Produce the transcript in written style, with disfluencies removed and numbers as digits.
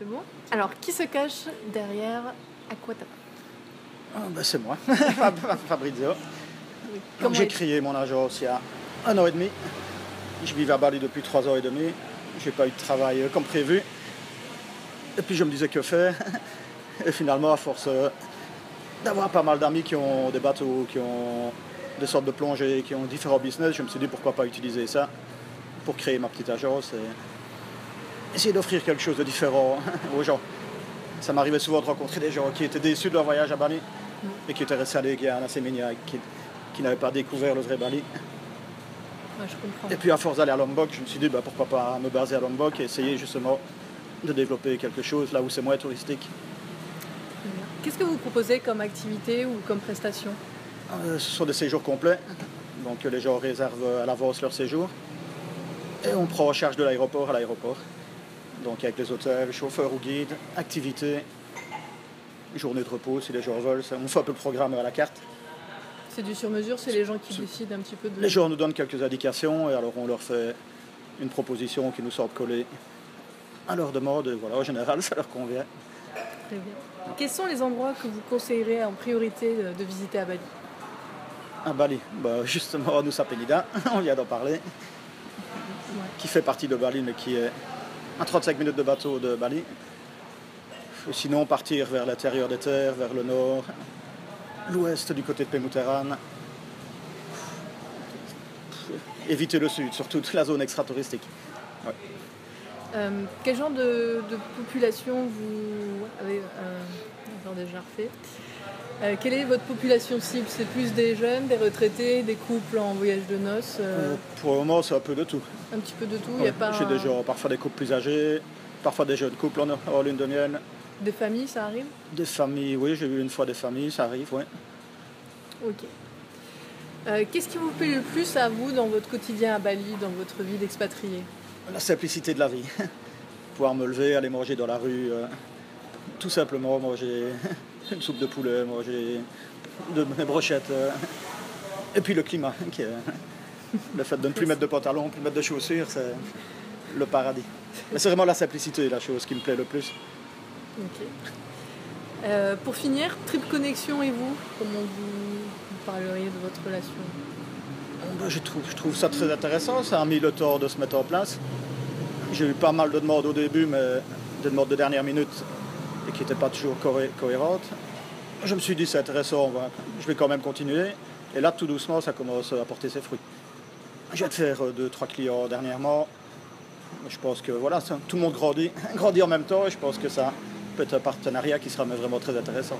C'est bon. Alors, qui se cache derrière Aquatapa? C'est moi, Fabrizio. Comment J'ai créé mon agence il y a 1 an et demi. Je vivais à Bali depuis 3 ans et demi. J'ai pas eu de travail comme prévu. Et puis je me disais que faire. Et finalement, à force d'avoir pas mal d'amis qui ont des bateaux, qui ont des sortes de plongées, qui ont différents business, je me suis dit pourquoi pas utiliser ça pour créer ma petite agence et essayer d'offrir quelque chose de différent aux gens. Ça m'arrivait souvent de rencontrer des gens qui étaient déçus de leur voyage à Bali et qui étaient restés à Leguiana, à Semenya, qui n'avaient pas découvert le vrai Bali. Ouais, je comprends. Et puis à force d'aller à Lombok, je me suis dit pourquoi pas me baser à Lombok et essayer justement de développer quelque chose là où c'est moins touristique. Qu'est-ce que vous proposez comme activité ou comme prestation? Ce sont des séjours complets, donc les gens réservent à l'avance leur séjour et on prend en charge de l'aéroport à l'aéroport. Donc avec les hôtels, chauffeurs ou guides, activités, journée de repos si les gens veulent. On fait un peu le programme à la carte. C'est du sur-mesure, c'est les gens qui décident un petit peu de... Les gens nous donnent quelques indications et alors on leur fait une proposition qui nous semble coller à leur demande. Et voilà, en général, ça leur convient. Très bien. Quels sont les endroits que vous conseillerez en priorité de visiter à Bali? À Bali, justement, Nusa Penida, on vient d'en parler, qui fait partie de Bali mais qui est à 35 minutes de bateau de Bali. Sinon, partir vers l'intérieur des terres, vers le nord, l'ouest du côté de Pemutaran. Éviter le sud, surtout toute la zone extra-touristique. Ouais. Quel genre de population vous avez déjà refait? Quelle est votre population cible? C'est plus des jeunes, des retraités, des couples en voyage de noces? Pour le moment, c'est un peu de tout. Un petit peu de tout. Ouais. J'ai des gens, parfois des couples plus âgés, parfois des jeunes couples en lune de miel. Des familles, ça arrive? Des familles, oui, j'ai vu une fois des familles, ça arrive, oui. Ok. Qu'est-ce qui vous plaît le plus à vous dans votre quotidien à Bali, dans votre vie d'expatrié? La simplicité de la vie. Pouvoir me lever, aller manger dans la rue, tout simplement manger une soupe de poulet, manger des brochettes. Et puis le climat, le fait de ne plus mettre de pantalon, plus mettre de chaussures, c'est le paradis. Mais c'est vraiment la simplicité, la chose qui me plaît le plus. Ok. Pour finir, Trip Connexion et vous, comment vous parleriez de votre relation? Je trouve ça très intéressant, ça a mis le temps de se mettre en place. J'ai eu pas mal de demandes au début, mais des demandes de dernière minute et qui n'étaient pas toujours cohérentes. Je me suis dit c'est intéressant, je vais quand même continuer. Et là, tout doucement, ça commence à porter ses fruits. Je viens de faire 2-3 clients dernièrement. Je pense que voilà, tout le monde grandit en même temps et je pense que ça peut être un partenariat qui sera vraiment très intéressant.